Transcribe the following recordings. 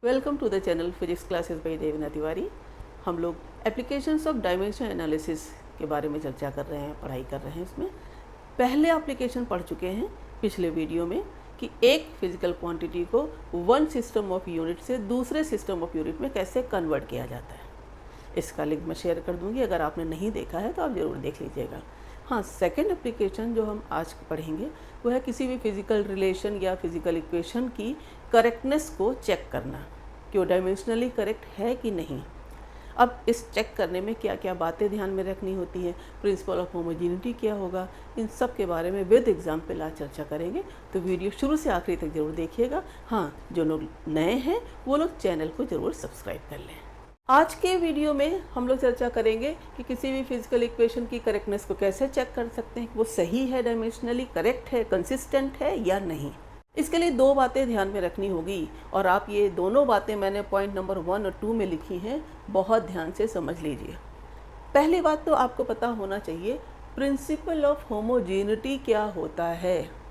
Welcome to the channel physics classes by Devna Tiwari. हम लोग applications of dimension analysis के बारे में चर्चा कर रहे हैं, पढ़ाई कर रहे हैं। इसमें पहले एप्लीकेशन पढ़ चुके हैं पिछले वीडियो में कि एक फिजिकल क्वांटिटी को वन सिस्टम ऑफ यूनिट से दूसरे सिस्टम ऑफ यूनिट में कैसे कन्वर्ट किया जाता है। इसका लिंक मैं शेयर कर दूंगी, अगर आपने नहीं देखा है तो आप ज़रूर देख लीजिएगा। हाँ, सेकंड एप्लीकेशन जो हम आज पढ़ेंगे वो है किसी भी फिजिकल रिलेशन या फिजिकल इक्वेशन की करेक्टनेस को चेक करना कि वो डायमेंशनली करेक्ट है कि नहीं। अब इस चेक करने में क्या क्या बातें ध्यान में रखनी होती हैं, प्रिंसिपल ऑफ होमोजेनिटी क्या होगा, इन सब के बारे में विद एग्जाम्पल आज चर्चा करेंगे। तो वीडियो शुरू से आखिरी तक जरूर देखिएगा। हाँ, जो लोग नए हैं वो लोग चैनल को ज़रूर सब्सक्राइब कर लें। आज के वीडियो में हम लोग चर्चा करेंगे कि किसी भी फिजिकल इक्वेशन की करेक्टनेस को कैसे चेक कर सकते हैं, वो सही है, डायमेंशनली करेक्ट है, कंसिस्टेंट है या नहीं। इसके लिए दो बातें ध्यान में रखनी होगी और आप ये दोनों बातें मैंने पॉइंट नंबर 1 और 2 में लिखी हैं, बहुत ध्यान से समझ लीजिए। पहली बात तो आपको पता होना चाहिए प्रिंसिपल ऑफ होमोजेनिटी क्या होता है।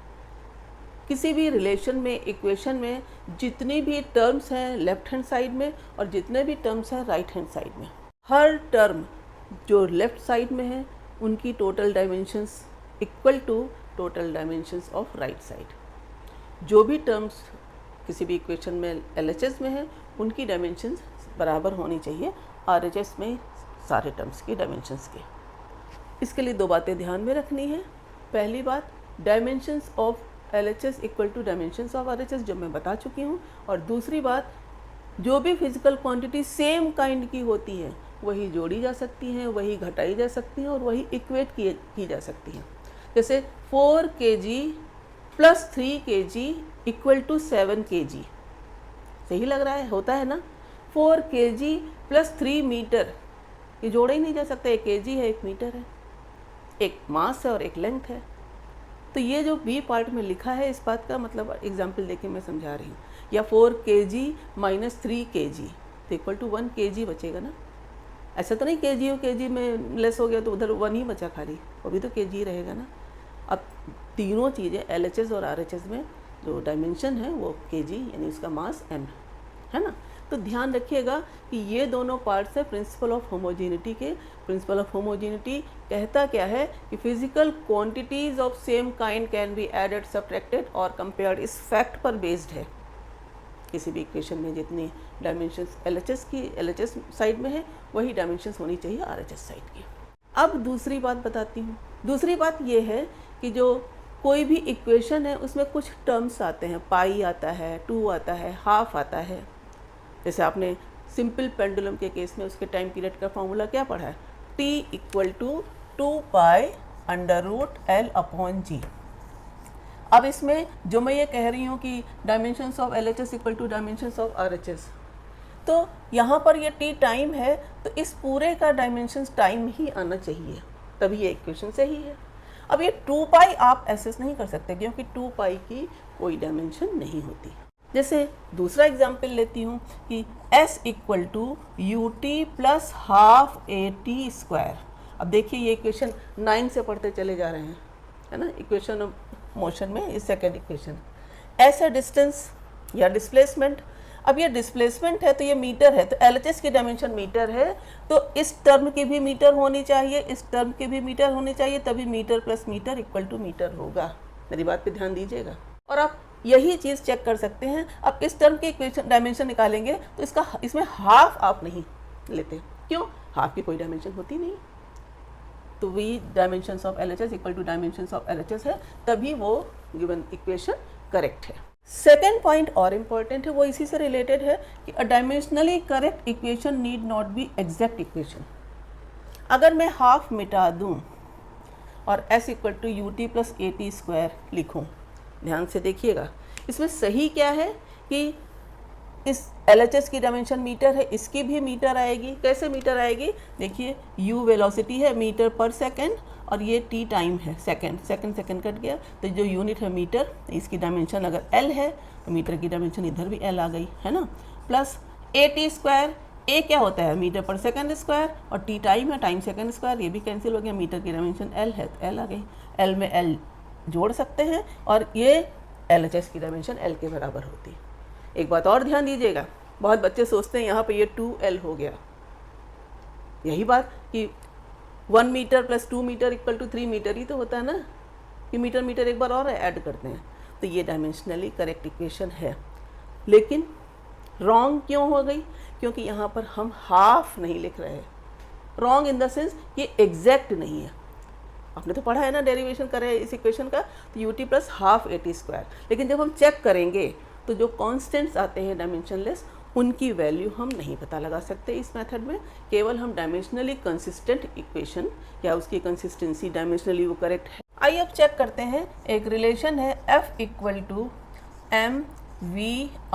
किसी भी रिलेशन में, इक्वेशन में जितनी भी टर्म्स हैं लेफ्ट हैंड साइड में और जितने भी टर्म्स हैं राइट हैंड साइड में, हर टर्म जो लेफ्ट साइड में है उनकी total dimensions equal to total dimensions of right side. जो भी टर्म्स किसी भी इक्वेशन में LHS में है उनकी डायमेंशंस बराबर होनी चाहिए RHS में सारे टर्म्स की डायमेंशंस के। इसके लिए दो बातें ध्यान में रखनी है। पहली बात, dimensions of LHS equal to dimensions of RHS, जो मैं बता चुकी हूँ। और दूसरी बात, जो भी फिजिकल क्वांटिटी सेम काइंड की होती है वही जोड़ी जा सकती हैं, वही घटाई जा सकती हैं और वही इक्वेट की जा सकती हैं। जैसे 4 kg plus 3 kg equal to 7 kg। सही लग रहा है, होता है ना। 4 kg प्लस 3 मीटर, ये जोड़ा ही नहीं जा सकता। 1 kg है, 1 मीटर है, एक मास है और एक लेंथ है। तो ये जो बी पार्ट में लिखा है इस बात का मतलब एग्जाम्पल देके मैं समझा रही हूँ। या 4 kg माइनस 3 kg तो इक्वल टू 1 kg बचेगा ना। ऐसा तो नहीं kg और kg में लेस हो गया तो उधर 1 ही बचा खाली, वो भी तो kg ही रहेगा ना। अब तीनों चीज़ें LHS और RHS में जो डायमेंशन है वो kg यानी उसका मास m है ना। तो ध्यान रखिएगा कि ये दोनों पार्ट्स हैं प्रिंसिपल ऑफ होमोजेनिटी के। प्रिंसिपल ऑफ होमोजेनिटी कहता क्या है कि physical quantities of same kind can be added, subtracted और कंपेयर्ड। इस फैक्ट पर बेस्ड है। किसी भी इक्वेशन में जितनी डायमेंशंस LHS साइड में है वही डायमेंशंस होनी चाहिए RHS साइड की। अब दूसरी बात बताती हूँ। दूसरी बात ये है कि जो कोई भी इक्वेशन है उसमें कुछ टर्म्स आते हैं, पाई आता है, 2 आता है, हाफ आता है। जैसे आपने सिंपल पेंडुलम के केस में उसके टाइम पीरियड का फॉर्मूला क्या पढ़ा है, T equal to 2 pi √L/G। अब इसमें जो मैं ये कह रही हूँ कि dimensions of LHS equal to dimensions of RHS, तो यहाँ पर ये T टाइम है तो इस पूरे का डायमेंशंस टाइम ही आना चाहिए, तभी ये इक्वेशन सही है। अब ये 2 पाई आप एसेस नहीं कर सकते क्योंकि 2 पाई की कोई डायमेंशन नहीं होती। जैसे दूसरा एग्जाम्पल लेती हूँ कि S equal to UT plus half AT square. अब देखिए ये इक्वेशन 9 से पढ़ते चले जा रहे हैं, है ना। इक्वेशन ऑफ मोशन में इस सेकेंड इक्वेशन S है डिस्टेंस या डिस्प्लेसमेंट। अब ये डिस्प्लेसमेंट है तो ये मीटर है, तो LHS की डायमेंशन मीटर है, तो इस टर्म की भी मीटर होनी चाहिए, इस टर्म की भी मीटर होनी चाहिए, तभी metre plus metre equal to metre होगा। मेरी बात पे ध्यान दीजिएगा। और आप यही चीज़ चेक कर सकते हैं। अब इस टर्म की इक्वेशन डायमेंशन निकालेंगे तो इसमें हाफ आप नहीं लेते। क्यों? हाफ की कोई डायमेंशन होती नहीं। तो we dimensions of LHS equal to dimensions of LHS है, तभी वो गिवन इक्वेशन करेक्ट है। सेकेंड पॉइंट और इम्पॉर्टेंट है, वो इसी से रिलेटेड है कि a dimensionally correct equation need not be exact equation. अगर मैं हाफ मिटा दूँ और S equal to UT plus AT square लिखूँ, ध्यान से देखिएगा, इसमें सही क्या है कि इस LHS की डायमेंशन मीटर है, इसकी भी मीटर आएगी। कैसे मीटर आएगी? देखिए, U वेलोसिटी है मीटर पर सेकंड और ये T टाइम है, सेकंड कट गया तो जो यूनिट है मीटर, इसकी डायमेंशन अगर L है तो मीटर की डायमेंशन इधर भी L आ गई, है ना। प्लस AT स्क्वायर, A क्या होता है मीटर पर सेकंड स्क्वायर और T टाइम है, टाइम सेकंड स्क्वायर, ये भी कैंसिल हो गया। मीटर की डायमेंशन L है तो L आ गई, L में L जोड़ सकते हैं और ये LHS की डायमेंशन L के बराबर होती है। एक बात और ध्यान दीजिएगा, बहुत बच्चे सोचते हैं यहाँ पे ये 2L हो गया, यही बात कि 1 metre plus 2 metre equal to 3 metre ही तो होता है ना, कि मीटर मीटर एक बार और ऐड करते हैं, तो ये डायमेंशनली करेक्ट इक्वेशन है। लेकिन रॉन्ग क्यों हो गई? क्योंकि यहाँ पर हम हाफ नहीं लिख रहे हैं। रॉन्ग इन द सेंस ये एग्जैक्ट नहीं है। आपने तो पढ़ा है ना, डेरिवेशन करें इस इक्वेशन का, तो ut प्लस हाफ AT²। लेकिन जब हम चेक करेंगे तो जो कॉन्स्टेंट्स आते हैं डायमेंशनलेस, उनकी वैल्यू हम नहीं पता लगा सकते इस मेथड में। केवल हम डायमेंशनली कंसिस्टेंट इक्वेशन या उसकी कंसिस्टेंसी डायमेंशनली वो करेक्ट है। आइए अब चेक करते हैं। एक रिलेशन है F इक्वल टू mv/r।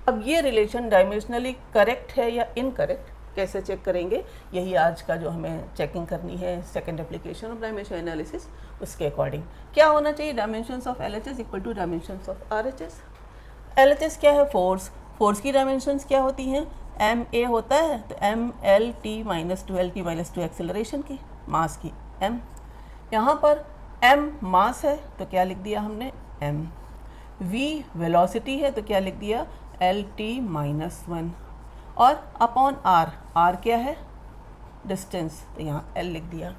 अब ये रिलेशन डायमेंशनली करेक्ट है या इनकरेक्ट, कैसे चेक करेंगे, यही आज का जो हमें चेकिंग करनी है second application of dimension analysis. उसके अकॉर्डिंग क्या होना चाहिए, dimensions of LHS equal to dimensions of RHS। LHS क्या है, फोर्स। फोर्स की डायमेंशंस क्या होती हैं, ma होता है तो mlt minus 2lt minus 2 acceleration की, मास की m। यहाँ पर m मास है तो क्या लिख दिया हमने m, v वेलोसिटी है तो क्या लिख दिया lt माइनस 1, और अपॉन r, r क्या है डिस्टेंस, तो यहाँ l लिख दिया।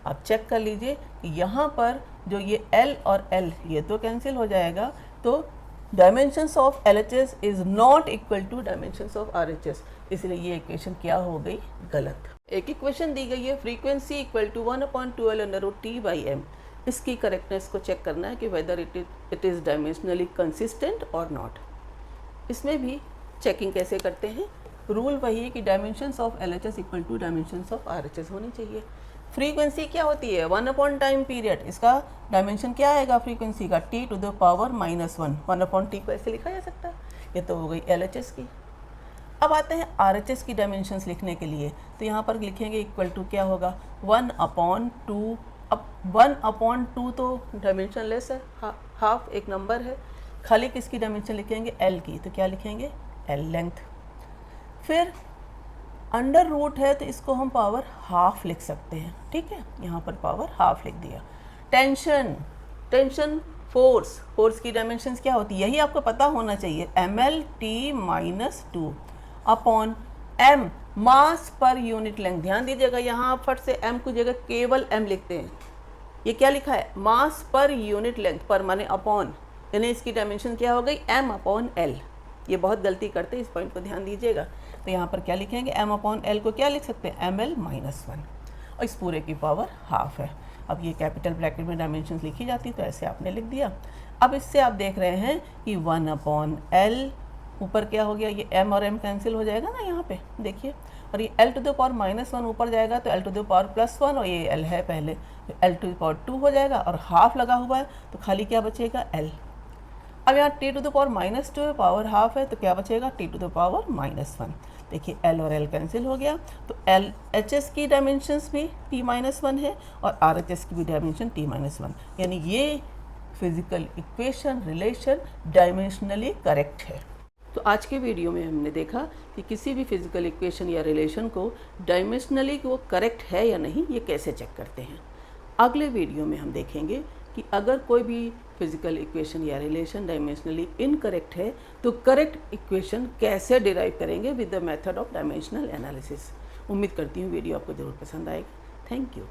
आप चेक कर लीजिए कि यहाँ पर जो ये l और l ये तो कैंसिल हो जाएगा, तो dimensions of LHS is not equal to dimensions of RHS, इसलिए ये इक्वेशन क्या हो गई, गलत। एक इक्वेशन दी गई है फ्रीक्वेंसी इक्वल टू 1/2L/T/m। इसकी करेक्टनेस को चेक करना है कि whether it is dimensionally consistent और नॉट। इसमें भी चेकिंग कैसे करते हैं, रूल वही है कि dimensions of LHS equal to dimensions of RHS होनी चाहिए। फ्रीक्वेंसी क्या होती है, 1 टाइम पीरियड, इसका डायमेंशन क्या आएगा फ्रीक्वेंसी का, t to the power -1, 1/t को ऐसे लिखा जा सकता है। ये तो हो गई LHS की। अब आते हैं RHS की डायमेंशंस लिखने के लिए, तो यहाँ पर लिखेंगे इक्वल टू क्या होगा 1/2। अब 1/2 तो डायमेंशन लेस है, हाफ एक नंबर है, खाली किसकी डायमेंशन लिखेंगे, L की, तो क्या लिखेंगे L लेंथ। फिर अंडर रूट है तो इसको हम पावर हाफ लिख सकते हैं, ठीक है, यहाँ पर पावर हाफ लिख दिया। टेंशन फोर्स, फोर्स की डायमेंशंस क्या होती है, यही आपको पता होना चाहिए, mlt-2 अपॉन m मास पर यूनिट लेंथ। ध्यान दीजिएगा, यहाँ आप फट से m की जगह केवल m लिखते हैं, ये क्या लिखा है मास पर यूनिट लेंथ, पर माने अपॉन, यानी इसकी डायमेंशन क्या हो गई m/L। ये बहुत गलती करते हैं, इस पॉइंट को ध्यान दीजिएगा। तो यहाँ पर क्या लिखेंगे m/L को क्या लिख सकते हैं ml-1, और इस पूरे की पावर हाफ है। अब ये कैपिटल ब्रैकेट में डायमेंशंस लिखी जाती है तो ऐसे आपने लिख दिया। अब इससे आप देख रहे हैं कि 1/L ऊपर क्या हो गया, ये m और m कैंसिल हो जाएगा ना यहाँ पे, देखिए, और ये l टू द पावर -1 ऊपर जाएगा तो l टू द पावर +1, और ये l है पहले, तो l टू द पावर 2 हो जाएगा, और हाफ लगा हुआ है तो खाली क्या बचेगा l। अब यहाँ t to the power -2 power half है तो क्या बचेगा t टू द पावर -1। देखिए l और l कैंसिल हो गया, तो LHS की डायमेंशंस भी t-1 है और RHS की भी डायमेंशन t-1, यानी ये physical equation relation dimensionally correct है। तो आज के वीडियो में हमने देखा कि किसी भी फिजिकल इक्वेशन या रिलेशन को डायमेंशनली वो करेक्ट है या नहीं, ये कैसे चेक करते हैं। अगले वीडियो में हम देखेंगे कि अगर कोई भी फिजिकल इक्वेशन या रिलेशन डायमेंशनली इनकरेक्ट है तो करेक्ट इक्वेशन कैसे डिराइव करेंगे with the method of dimensional analysis. उम्मीद करती हूँ वीडियो आपको ज़रूर पसंद आएगा। Thank you.